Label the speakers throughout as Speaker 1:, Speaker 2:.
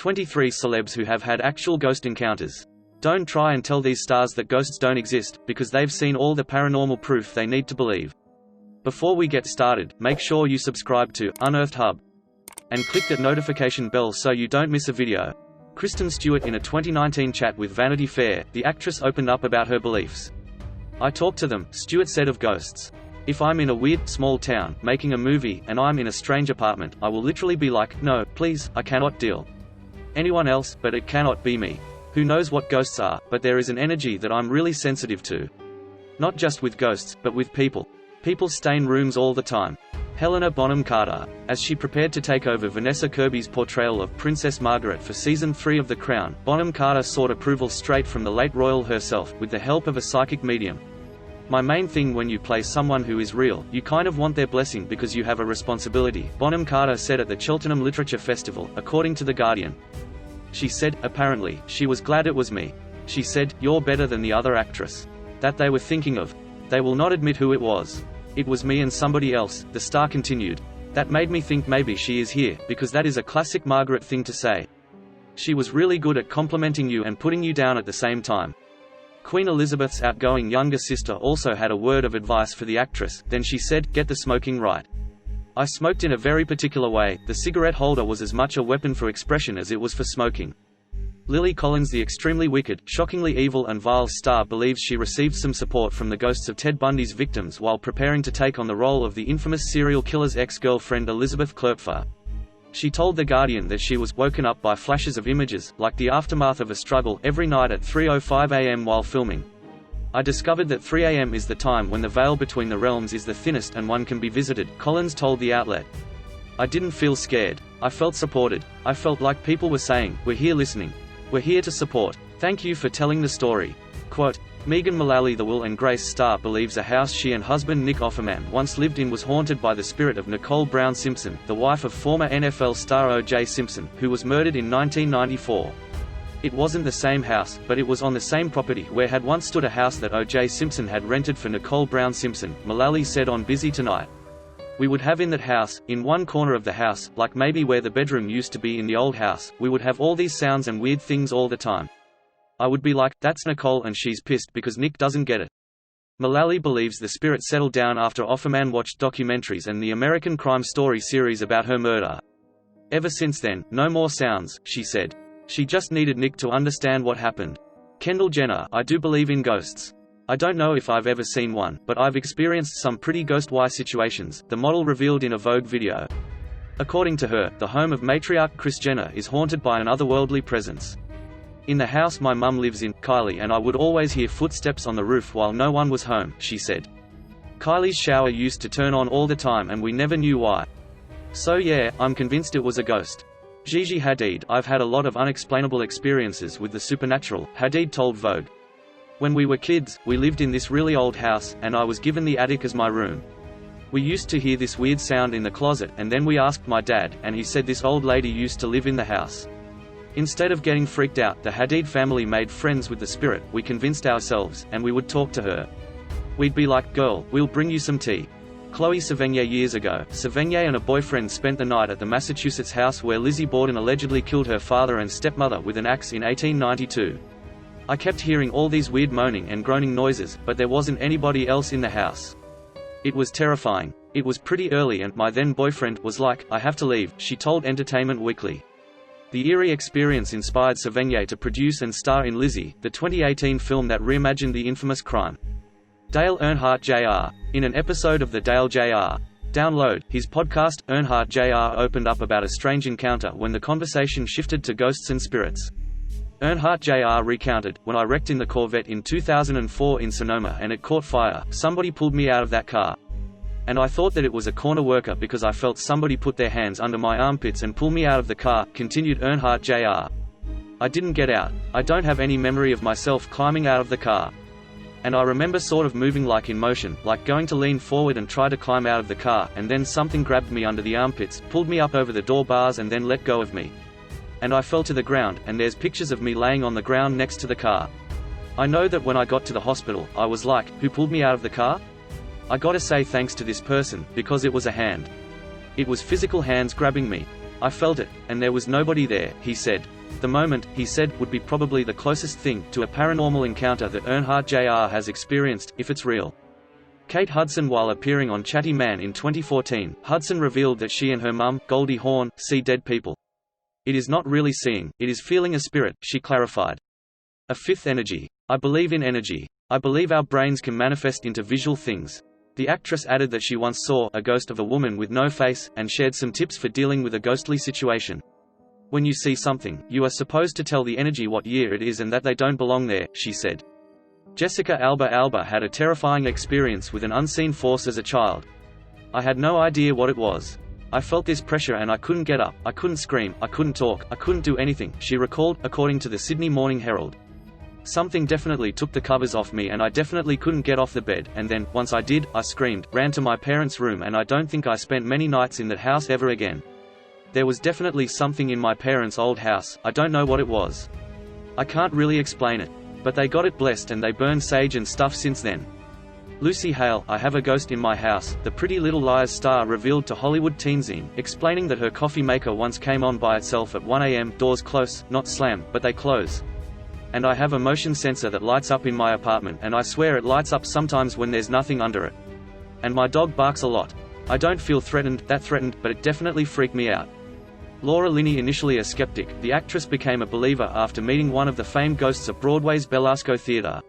Speaker 1: 23 celebs who have had actual ghost encounters. Don't try and tell these stars that ghosts don't exist, because they've seen all the paranormal proof they need to believe. Before we get started, make sure you subscribe to Unearthed Hub and click that notification bell so you don't miss a video. Kristen Stewart. In a 2019 chat with Vanity Fair, the actress opened up about her beliefs. "I talk to them," Stewart said of ghosts. "If I'm in a weird, small town, making a movie, and I'm in a strange apartment, I will literally be like, no, please, I cannot deal. Anyone else, but it cannot be me. Who knows what ghosts are, but there is an energy that I'm really sensitive to. Not just with ghosts, but with people. People stay in rooms all the time." Helena Bonham Carter. As she prepared to take over Vanessa Kirby's portrayal of Princess Margaret for Season 3 of The Crown, Bonham Carter sought approval straight from the late royal herself, with the help of a psychic medium. "My main thing when you play someone who is real, you kind of want their blessing because you have a responsibility," Bonham Carter said at the Cheltenham Literature Festival, according to The Guardian. She said, apparently, she was glad it was me. She said, "You're better than the other actress that they were thinking of. They will not admit who it was. It was me and somebody else," the star continued. "That made me think maybe she is here, because that is a classic Margaret thing to say. She was really good at complimenting you and putting you down at the same time." Queen Elizabeth's outgoing younger sister also had a word of advice for the actress. Then she said, "Get the smoking right. I smoked in a very particular way. The cigarette holder was as much a weapon for expression as it was for smoking." Lily Collins. The extremely wicked, shockingly evil and vile star believes she received some support from the ghosts of Ted Bundy's victims while preparing to take on the role of the infamous serial killer's ex-girlfriend Elizabeth Kloepfer. She told The Guardian that she was woken up by flashes of images, like the aftermath of a struggle, every night at 3:05 a.m. while filming. "I discovered that 3 a.m. is the time when the veil between the realms is the thinnest and one can be visited," Collins told the outlet. "I didn't feel scared. I felt supported. I felt like people were saying, 'We're here listening. We're here to support. Thank you for telling the story.'" Quote, Megan Mullally. The Will and Grace star believes a house she and husband Nick Offerman once lived in was haunted by the spirit of Nicole Brown Simpson, the wife of former NFL star O.J. Simpson, who was murdered in 1994. "It wasn't the same house, but it was on the same property where had once stood a house that O.J. Simpson had rented for Nicole Brown Simpson," Mullally said on Busy Tonight. "We would have in that house, in one corner of the house, like maybe where the bedroom used to be in the old house, we would have all these sounds and weird things all the time. I would be like, that's Nicole and she's pissed because Nick doesn't get it." Mullally believes the spirit settled down after Offerman watched documentaries and the American Crime Story series about her murder. "Ever since then, no more sounds," she said. She just needed Nick to understand what happened. Kendall Jenner. "I do believe in ghosts. I don't know if I've ever seen one, but I've experienced some pretty ghost-wise situations," the model revealed in a Vogue video. According to her, the home of matriarch Kris Jenner is haunted by an otherworldly presence. "In the house my mum lives in, Kylie and I would always hear footsteps on the roof while no one was home," she said. "Kylie's shower used to turn on all the time and we never knew why. So yeah, I'm convinced it was a ghost." Gigi Hadid. "I've had a lot of unexplainable experiences with the supernatural," Hadid told Vogue. "When we were kids, we lived in this really old house, and I was given the attic as my room. We used to hear this weird sound in the closet and then we asked my dad, and he said this old lady used to live in the house." Instead of getting freaked out, the Hadid family made friends with the spirit. "We convinced ourselves, and we would talk to her. We'd be like, 'Girl, we'll bring you some tea.'" Chloe Sevigny. Years ago, Sevigny and a boyfriend spent the night at the Massachusetts house where Lizzie Borden allegedly killed her father and stepmother with an axe in 1892. "I kept hearing all these weird moaning and groaning noises, but there wasn't anybody else in the house. It was terrifying. It was pretty early and my then boyfriend was like, 'I have to leave,'" she told Entertainment Weekly. The eerie experience inspired Sevigny to produce and star in Lizzie, the 2018 film that reimagined the infamous crime. Dale Earnhardt Jr. In an episode of the Dale Jr. Download, his podcast, Earnhardt Jr. opened up about a strange encounter when the conversation shifted to ghosts and spirits. Earnhardt Jr. recounted, "When I wrecked in the Corvette in 2004 in Sonoma and it caught fire, somebody pulled me out of that car. And I thought that it was a corner worker because I felt somebody put their hands under my armpits and pull me out of the car," continued Earnhardt Jr. "I didn't get out. I don't have any memory of myself climbing out of the car. And I remember sort of moving like in motion, like going to lean forward and try to climb out of the car, and then something grabbed me under the armpits, pulled me up over the door bars and then let go of me. And I fell to the ground, and there's pictures of me laying on the ground next to the car. I know that when I got to the hospital, I was like, who pulled me out of the car? I gotta say thanks to this person, because it was a hand. It was physical hands grabbing me. I felt it, and there was nobody there," he said. The moment, he said, would be probably the closest thing to a paranormal encounter that Earnhardt Jr. has experienced, if it's real. Kate Hudson. While appearing on Chatty Man in 2014, Hudson revealed that she and her mum, Goldie Hawn, see dead people. It is not really seeing, it is feeling a spirit, she clarified. A fifth energy. I believe in energy. I believe our brains can manifest into visual things. The actress added that she once saw a ghost of a woman with no face, and shared some tips for dealing with a ghostly situation. When you see something, you are supposed to tell the energy what year it is and that they don't belong there, she said. Jessica Alba. Alba had a terrifying experience with an unseen force as a child. I had no idea what it was. I felt this pressure and I couldn't get up, I couldn't scream, I couldn't talk, I couldn't do anything, she recalled, according to the Sydney Morning Herald. Something definitely took the covers off me and I definitely couldn't get off the bed, and then, once I did, I screamed, ran to my parents' room, and I don't think I spent many nights in that house ever again. There was definitely something in my parents' old house, I don't know what it was. I can't really explain it. But they got it blessed and they burned sage and stuff since then. Lucy Hale. I have a ghost in my house, the Pretty Little Liars star revealed to Hollywood Teenzine, explaining that her coffee maker once came on by itself at 1 a.m, doors close, not slam, but they close. And I have a motion sensor that lights up in my apartment, and I swear it lights up sometimes when there's nothing under it. And my dog barks a lot. I don't feel threatened, but it definitely freaked me out. Laura Linney. Initially a skeptic, the actress became a believer after meeting one of the famed ghosts of Broadway's Belasco Theatre.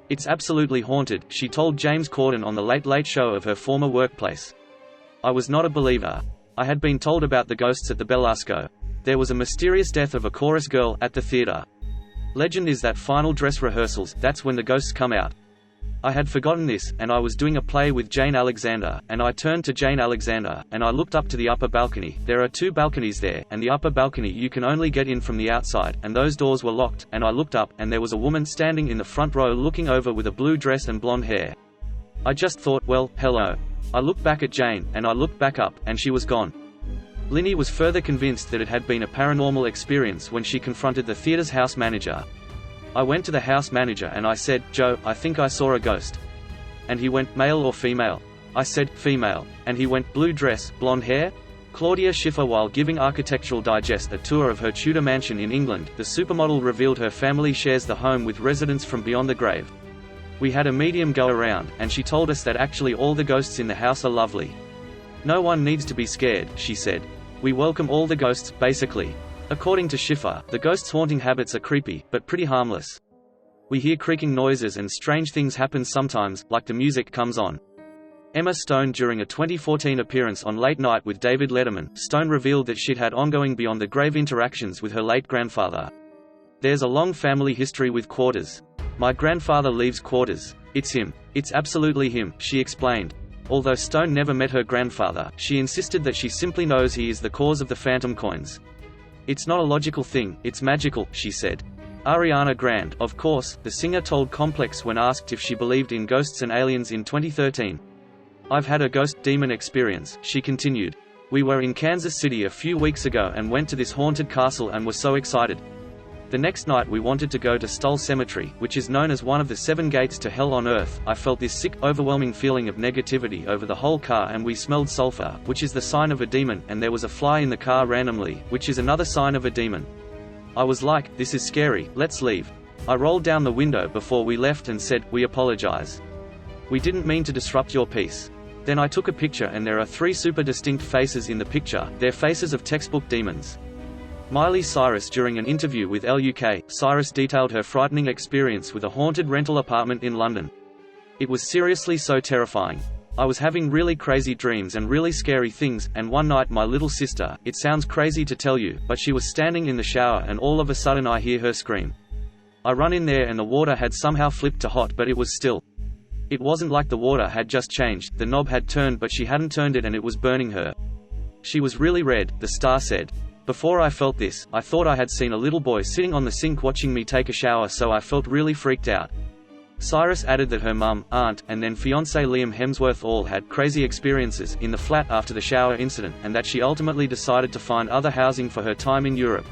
Speaker 1: It's absolutely haunted, she told James Corden on The Late Late Show of her former workplace. I was not a believer. I had been told about the ghosts at the Belasco. There was a mysterious death of a chorus girl at the theatre. Legend is that final dress rehearsals, that's when the ghosts come out. I had forgotten this, and I was doing a play with Jane Alexander, and I turned to Jane Alexander, and I looked up to the upper balcony. There are 2 balconies there, and the upper balcony you can only get in from the outside, and those doors were locked, and I looked up, and there was a woman standing in the front row looking over with a blue dress and blonde hair. I just thought, well, hello. I looked back at Jane, and I looked back up, and she was gone. Linney was further convinced that it had been a paranormal experience when she confronted the theater's house manager. I went to the house manager and I said, Joe, I think I saw a ghost. And he went, male or female? I said, female. And he went, blue dress, blonde hair? Claudia Schiffer. While giving Architectural Digest a tour of her Tudor mansion in England, the supermodel revealed her family shares the home with residents from beyond the grave. We had a medium go around, and she told us that actually all the ghosts in the house are lovely. No one needs to be scared, she said. We welcome all the ghosts, basically. According to Schiffer, the ghosts' haunting habits are creepy, but pretty harmless. We hear creaking noises and strange things happen sometimes, like the music comes on. Emma Stone. During a 2014 appearance on Late Night with David Letterman, Stone revealed that she'd had ongoing beyond-the-grave interactions with her late grandfather. There's a long family history with quarters. My grandfather leaves quarters. It's him. It's absolutely him, she explained. Although Stone never met her grandfather, she insisted that she simply knows he is the cause of the phantom coins. It's not a logical thing, it's magical, she said. Ariana Grande, of course, the singer told Complex when asked if she believed in ghosts and aliens in 2013. I've had a ghost demon experience, she continued. We were in Kansas City a few weeks ago and went to this haunted castle and were so excited. The next night we wanted to go to Stull Cemetery, which is known as one of the 7 gates to hell on earth. I felt this sick, overwhelming feeling of negativity over the whole car, and we smelled sulfur, which is the sign of a demon, and there was a fly in the car randomly, which is another sign of a demon. I was like, this is scary, let's leave. I rolled down the window before we left and said, we apologize. We didn't mean to disrupt your peace. Then I took a picture and there are 3 super distinct faces in the picture, they're faces of textbook demons. Miley Cyrus. During an interview with LUK, Cyrus detailed her frightening experience with a haunted rental apartment in London. It was seriously so terrifying. I was having really crazy dreams and really scary things, and one night my little sister, it sounds crazy to tell you, but she was standing in the shower and all of a sudden I hear her scream. I run in there and the water had somehow flipped to hot, but it was still. It wasn't like the water had just changed, the knob had turned but she hadn't turned it and it was burning her. She was really red, the star said. Before I felt this, I thought I had seen a little boy sitting on the sink watching me take a shower, so I felt really freaked out. Cyrus added that her mum, aunt, and then fiancé Liam Hemsworth all had crazy experiences in the flat after the shower incident, and that she ultimately decided to find other housing for her time in Europe.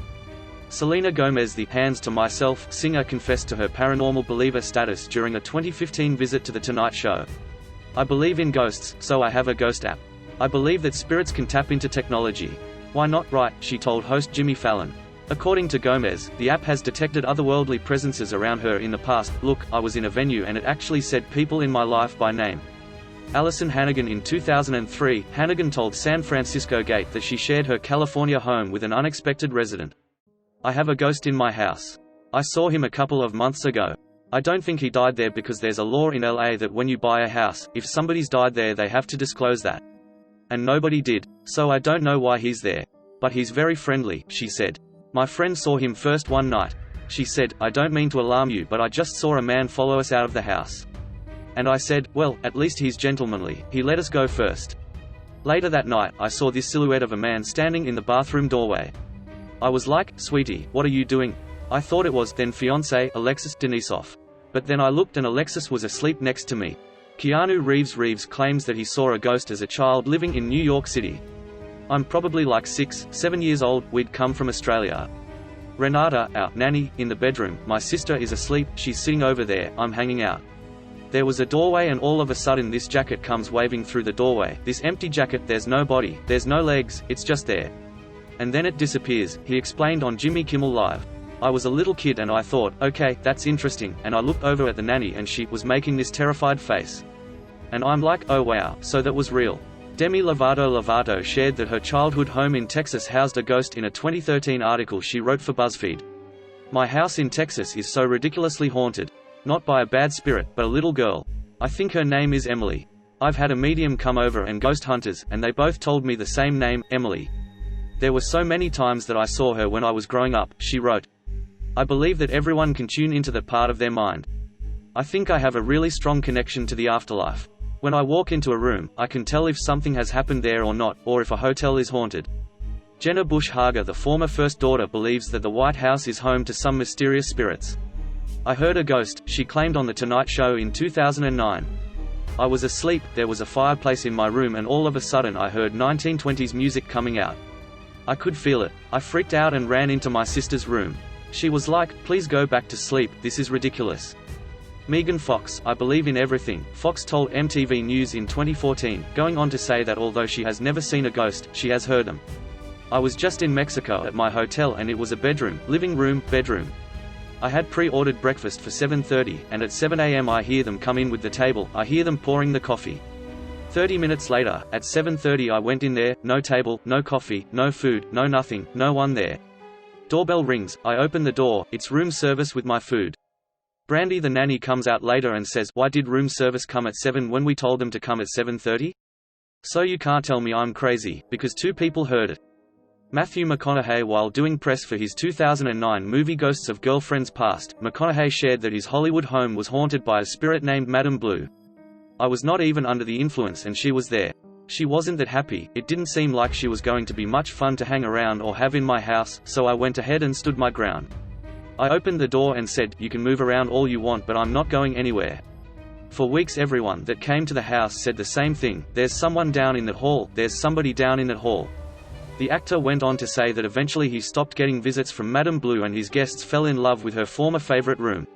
Speaker 1: Selena Gomez. The Hands to Myself singer confessed to her paranormal believer status during a 2015 visit to The Tonight Show. I believe in ghosts, so I have a ghost app. I believe that spirits can tap into technology. Why not, right? She told host Jimmy Fallon. According to Gomez, the app has detected otherworldly presences around her in the past. Look, I was in a venue and it actually said people in my life by name. Allison Hannigan. In 2003, Hannigan told San Francisco Gate that she shared her California home with an unexpected resident. I have a ghost in my house. I saw him a couple of months ago. I don't think he died there because there's a law in LA that when you buy a house, if somebody's died there they have to disclose that. And nobody did. So I don't know why he's there. But he's very friendly, she said. My friend saw him first one night. She said, I don't mean to alarm you but I just saw a man follow us out of the house. And I said, well, at least he's gentlemanly, he let us go first. Later that night, I saw this silhouette of a man standing in the bathroom doorway. I was like, sweetie, what are you doing? I thought it was then fiancé, Alexis Denisov. But then I looked and Alexis was asleep next to me. Keanu Reeves claims that he saw a ghost as a child living in New York City. I'm probably like 6, 7 years old, we'd come from Australia. Renata, our nanny, in the bedroom, my sister is asleep, she's sitting over there, I'm hanging out. There was a doorway and all of a sudden this jacket comes waving through the doorway, this empty jacket, there's no body, there's no legs, it's just there. And then it disappears, he explained on Jimmy Kimmel Live. I was a little kid and I thought, okay, that's interesting, and I looked over at the nanny and she was making this terrified face. And I'm like, oh wow, so that was real. Demi Lovato shared that her childhood home in Texas housed a ghost in a 2013 article she wrote for BuzzFeed. My house in Texas is so ridiculously haunted. Not by a bad spirit, but a little girl. I think her name is Emily. I've had a medium come over and ghost hunters, and they both told me the same name, Emily. There were so many times that I saw her when I was growing up, she wrote. I believe that everyone can tune into that part of their mind. I think I have a really strong connection to the afterlife. When I walk into a room, I can tell if something has happened there or not, or if a hotel is haunted. Jenna Bush Hager, the former first daughter, believes that the White House is home to some mysterious spirits. I heard a ghost, she claimed on The Tonight Show in 2009. I was asleep, there was a fireplace in my room and all of a sudden I heard 1920s music coming out. I could feel it. I freaked out and ran into my sister's room. She was like, please go back to sleep, this is ridiculous. Megan Fox, I believe in everything, Fox told MTV News in 2014, going on to say that although she has never seen a ghost, she has heard them. I was just in Mexico at my hotel and it was a bedroom, living room, bedroom. I had pre-ordered breakfast for 7:30, and at 7 a.m. I hear them come in with the table, I hear them pouring the coffee. 30 minutes later, at 7:30 I went in there, no table, no coffee, no food, no nothing, no one there. Doorbell rings, I open the door, it's room service with my food. Brandy the nanny comes out later and says, why did room service come at 7 when we told them to come at 7:30? So you can't tell me I'm crazy, because 2 people heard it. Matthew McConaughey. While doing press for his 2009 movie Ghosts of Girlfriends Past, McConaughey shared that his Hollywood home was haunted by a spirit named Madame Blue. I was not even under the influence and she was there. She wasn't that happy, it didn't seem like she was going to be much fun to hang around or have in my house, so I went ahead and stood my ground. I opened the door and said, you can move around all you want but I'm not going anywhere. For weeks everyone that came to the house said the same thing, there's someone down in that hall, there's somebody down in that hall. The actor went on to say that eventually he stopped getting visits from Madame Blue and his guests fell in love with her former favorite room.